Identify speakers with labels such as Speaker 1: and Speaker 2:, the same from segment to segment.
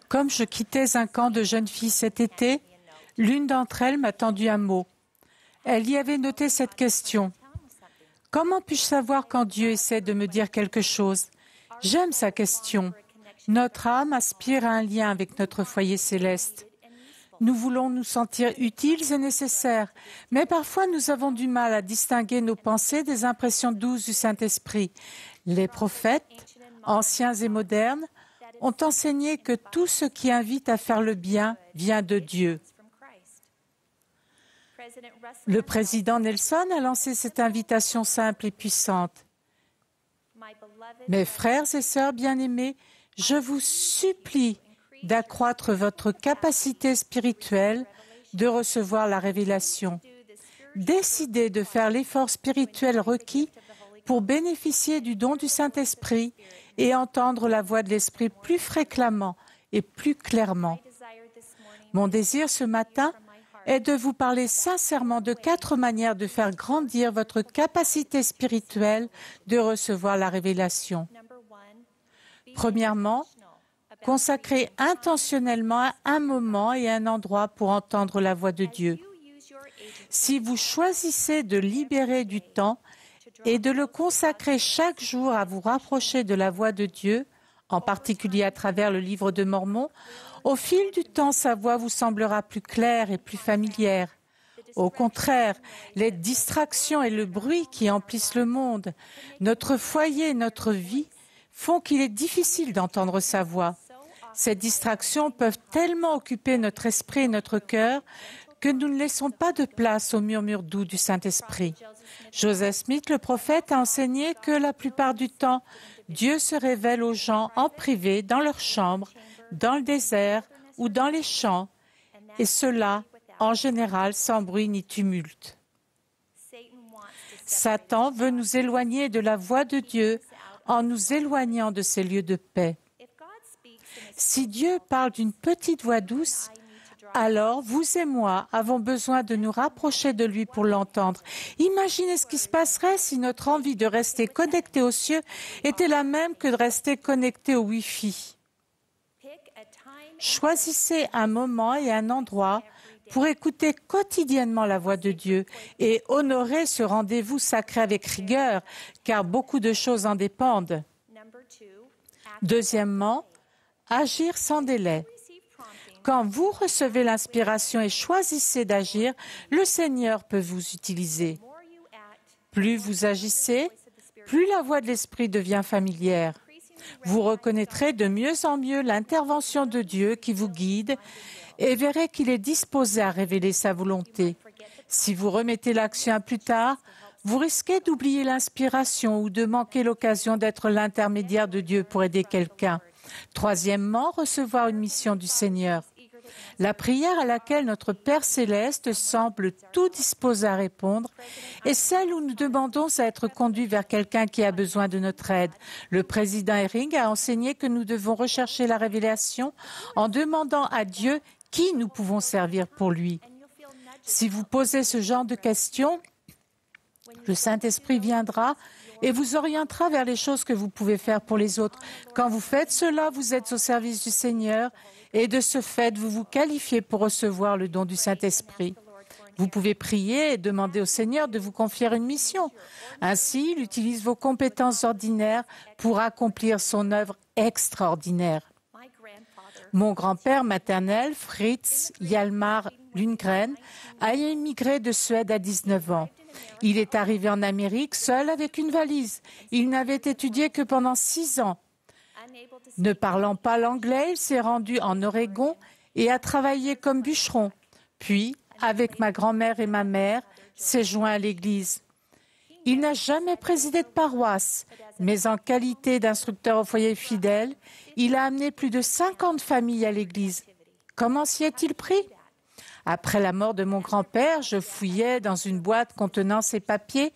Speaker 1: Comme je quittais un camp de jeunes filles cet été, l'une d'entre elles m'a tendu un mot. Elle y avait noté cette question. Comment puis-je savoir quand Dieu essaie de me dire quelque chose? J'aime sa question. Notre âme aspire à un lien avec notre foyer céleste. Nous voulons nous sentir utiles et nécessaires, mais parfois nous avons du mal à distinguer nos pensées des impressions douces du Saint-Esprit. Les prophètes, anciens et modernes, ont enseigné que tout ce qui invite à faire le bien vient de Dieu. Le président Nelson a lancé cette invitation simple et puissante. Mes frères et sœurs bien-aimés, je vous supplie d'accroître votre capacité spirituelle de recevoir la révélation. Décidez de faire l'effort spirituel requis pour bénéficier du don du Saint-Esprit et entendre la voix de l'Esprit plus fréquemment et plus clairement. Mon désir ce matin est de vous parler sincèrement de 4 manières de faire grandir votre capacité spirituelle de recevoir la révélation. Premièrement, consacrez intentionnellement un moment et un endroit pour entendre la voix de Dieu. Si vous choisissez de libérer du temps et de le consacrer chaque jour à vous rapprocher de la voix de Dieu, en particulier à travers le livre de Mormon, au fil du temps, sa voix vous semblera plus claire et plus familière. Au contraire, les distractions et le bruit qui emplissent le monde, notre foyer et notre vie, font qu'il est difficile d'entendre sa voix. Ces distractions peuvent tellement occuper notre esprit et notre cœur que nous ne laissons pas de place au murmure doux du Saint-Esprit. Joseph Smith, le prophète, a enseigné que la plupart du temps, Dieu se révèle aux gens en privé, dans leur chambre, dans le désert ou dans les champs, et cela, en général, sans bruit ni tumulte. Satan veut nous éloigner de la voix de Dieu en nous éloignant de ces lieux de paix. Si Dieu parle d'une petite voix douce, alors vous et moi avons besoin de nous rapprocher de lui pour l'entendre. Imaginez ce qui se passerait si notre envie de rester connecté aux cieux était la même que de rester connecté au Wi-Fi. Choisissez un moment et un endroit pour écouter quotidiennement la voix de Dieu et honorer ce rendez-vous sacré avec rigueur, car beaucoup de choses en dépendent. Deuxièmement, agir sans délai. Quand vous recevez l'inspiration et choisissez d'agir, le Seigneur peut vous utiliser. Plus vous agissez, plus la voix de l'Esprit devient familière. Vous reconnaîtrez de mieux en mieux l'intervention de Dieu qui vous guide et verrez qu'il est disposé à révéler sa volonté. Si vous remettez l'action à plus tard, vous risquez d'oublier l'inspiration ou de manquer l'occasion d'être l'intermédiaire de Dieu pour aider quelqu'un. Troisièmement, recevoir une mission du Seigneur. La prière à laquelle notre Père céleste semble tout disposé à répondre est celle où nous demandons à être conduits vers quelqu'un qui a besoin de notre aide. Le président Eyring a enseigné que nous devons rechercher la révélation en demandant à Dieu qui nous pouvons servir pour lui. Si vous posez ce genre de questions, le Saint-Esprit viendra et vous orientera vers les choses que vous pouvez faire pour les autres. Quand vous faites cela, vous êtes au service du Seigneur et de ce fait, vous vous qualifiez pour recevoir le don du Saint-Esprit. Vous pouvez prier et demander au Seigneur de vous confier une mission. Ainsi, il utilise vos compétences ordinaires pour accomplir son œuvre extraordinaire. Mon grand-père maternel, Fritz Hjalmar Lundgren, a émigré de Suède à 19 ans. Il est arrivé en Amérique seul avec une valise. Il n'avait étudié que pendant 6 ans. Ne parlant pas l'anglais, il s'est rendu en Oregon et a travaillé comme bûcheron. Puis, avec ma grand-mère et ma mère, s'est joint à l'Église. Il n'a jamais présidé de paroisse, mais en qualité d'instructeur au foyer fidèle, il a amené plus de 50 familles à l'Église. Comment s'y est-il pris? Après la mort de mon grand-père, je fouillais dans une boîte contenant ses papiers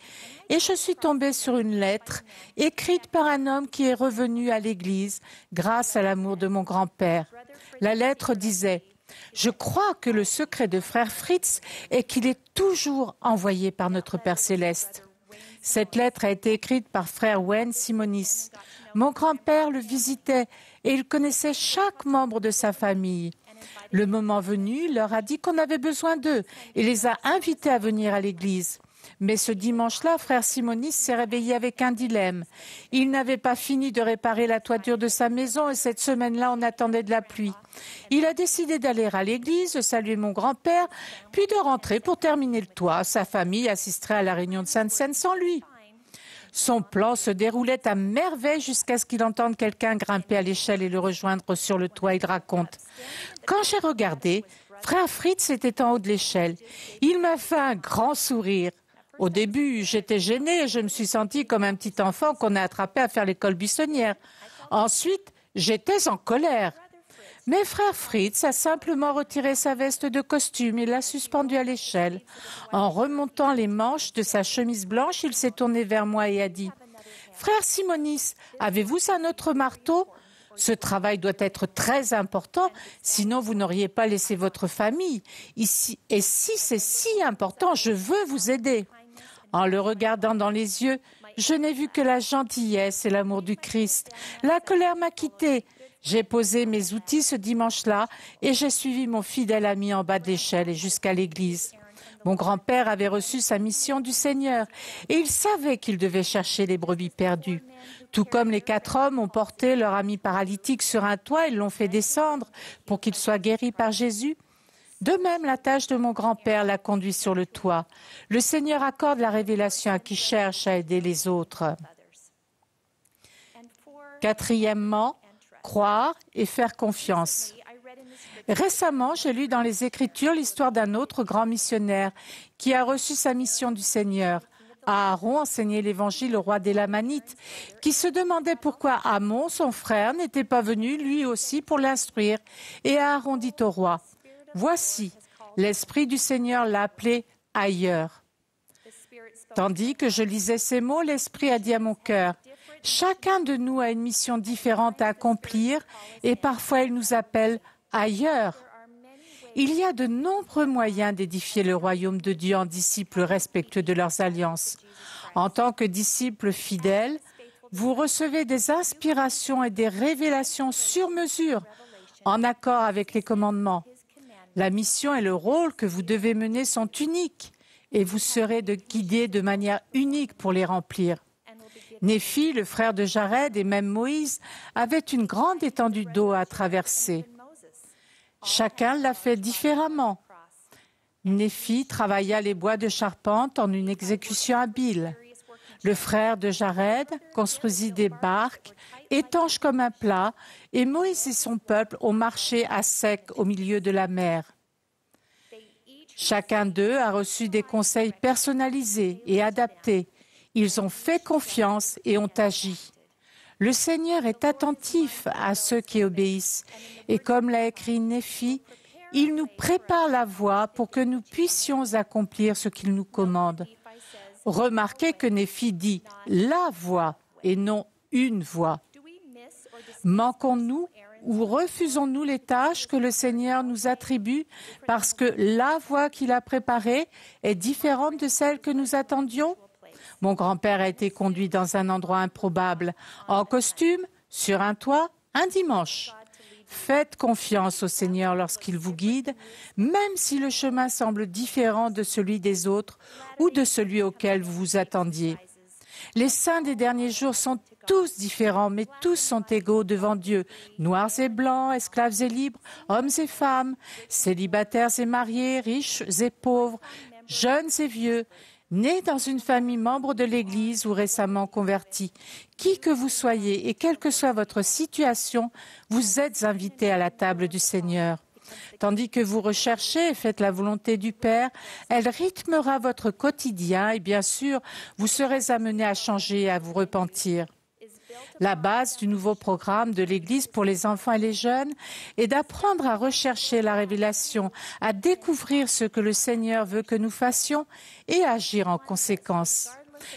Speaker 1: et je suis tombée sur une lettre écrite par un homme qui est revenu à l'Église grâce à l'amour de mon grand-père. La lettre disait « Je crois que le secret de frère Fritz est qu'il est toujours envoyé par notre Père céleste. Cette lettre a été écrite par frère Wayne Simonis. Mon grand-père le visitait et il connaissait chaque membre de sa famille. Le moment venu, il leur a dit qu'on avait besoin d'eux et les a invités à venir à l'église. Mais ce dimanche-là, frère Simonis s'est réveillé avec un dilemme. Il n'avait pas fini de réparer la toiture de sa maison et cette semaine-là, on attendait de la pluie. Il a décidé d'aller à l'église, de saluer mon grand-père, puis de rentrer pour terminer le toit. Sa famille assisterait à la réunion de Sainte-Seine sans lui. Son plan se déroulait à merveille jusqu'à ce qu'il entende quelqu'un grimper à l'échelle et le rejoindre sur le toit. Il raconte. Quand j'ai regardé, frère Fritz était en haut de l'échelle. Il m'a fait un grand sourire. Au début, j'étais gênée et je me suis sentie comme un petit enfant qu'on a attrapé à faire l'école buissonnière. Ensuite, j'étais en colère. Mais frère Fritz a simplement retiré sa veste de costume et l'a suspendue à l'échelle. En remontant les manches de sa chemise blanche, il s'est tourné vers moi et a dit « Frère Simonis, avez-vous un autre marteau ? Ce travail doit être très important, sinon vous n'auriez pas laissé votre famille. Ici, et si c'est si important, je veux vous aider. » En le regardant dans les yeux, je n'ai vu que la gentillesse et l'amour du Christ. La colère m'a quittée. J'ai posé mes outils ce dimanche-là et j'ai suivi mon fidèle ami en bas de l'échelle et jusqu'à l'église. Mon grand-père avait reçu sa mission du Seigneur et il savait qu'il devait chercher les brebis perdues. Tout comme les 4 hommes ont porté leur ami paralytique sur un toit et l'ont fait descendre pour qu'il soit guéri par Jésus, de même, la tâche de mon grand-père l'a conduit sur le toit. Le Seigneur accorde la révélation à qui cherche à aider les autres. Quatrièmement, croire et faire confiance. Récemment, j'ai lu dans les Écritures l'histoire d'un autre grand missionnaire qui a reçu sa mission du Seigneur. Aaron enseignait l'Évangile au roi des Lamanites, qui se demandait pourquoi Amon, son frère, n'était pas venu lui aussi pour l'instruire. Et Aaron dit au roi, « Voici, l'Esprit du Seigneur l'a appelé ailleurs. » Tandis que je lisais ces mots, l'Esprit a dit à mon cœur, « Chacun de nous a une mission différente à accomplir et parfois il nous appelle ailleurs. » Il y a de nombreux moyens d'édifier le royaume de Dieu en disciples respectueux de leurs alliances. En tant que disciples fidèles, vous recevez des inspirations et des révélations sur mesure, en accord avec les commandements. La mission et le rôle que vous devez mener sont uniques et vous serez guidés de manière unique pour les remplir. Néphi, le frère de Jared et même Moïse avaient une grande étendue d'eau à traverser. Chacun l'a fait différemment. Néphi travailla les bois de charpente en une exécution habile. Le frère de Jared construisit des barques étanches comme un plat et Moïse et son peuple ont marché à sec au milieu de la mer. Chacun d'eux a reçu des conseils personnalisés et adaptés. Ils ont fait confiance et ont agi. Le Seigneur est attentif à ceux qui obéissent et comme l'a écrit Néphi, il nous prépare la voie pour que nous puissions accomplir ce qu'il nous commande. Remarquez que Néphi dit « la voie » et non « une voie ». Manquons-nous ou refusons-nous les tâches que le Seigneur nous attribue parce que la voie qu'il a préparée est différente de celle que nous attendions? Mon grand-père a été conduit dans un endroit improbable, en costume, sur un toit, un dimanche. Faites confiance au Seigneur lorsqu'il vous guide, même si le chemin semble différent de celui des autres ou de celui auquel vous vous attendiez. Les saints des derniers jours sont tous différents, mais tous sont égaux devant Dieu, noirs et blancs, esclaves et libres, hommes et femmes, célibataires et mariés, riches et pauvres, jeunes et vieux, nés dans une famille membre de l'Église ou récemment convertis. Qui que vous soyez et quelle que soit votre situation, vous êtes invités à la table du Seigneur. Tandis que vous recherchez et faites la volonté du Père, elle rythmera votre quotidien et bien sûr, vous serez amenés à changer et à vous repentir. La base du nouveau programme de l'Église pour les enfants et les jeunes est d'apprendre à rechercher la révélation, à découvrir ce que le Seigneur veut que nous fassions et à agir en conséquence.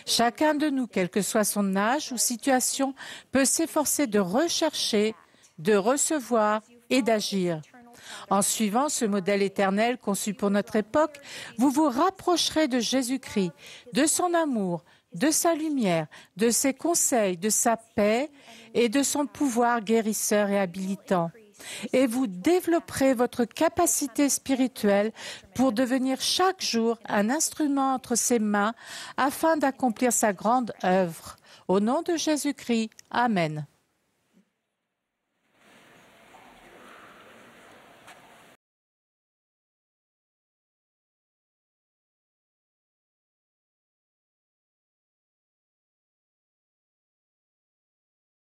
Speaker 1: Chacun de nous, quel que soit son âge ou situation, peut s'efforcer de rechercher, de recevoir et d'agir. En suivant ce modèle éternel conçu pour notre époque, vous vous rapprocherez de Jésus-Christ, de son amour, de sa lumière, de ses conseils, de sa paix et de son pouvoir guérisseur et habilitant. Et vous développerez votre capacité spirituelle pour devenir chaque jour un instrument entre ses mains afin d'accomplir sa grande œuvre. Au nom de Jésus-Christ, Amen.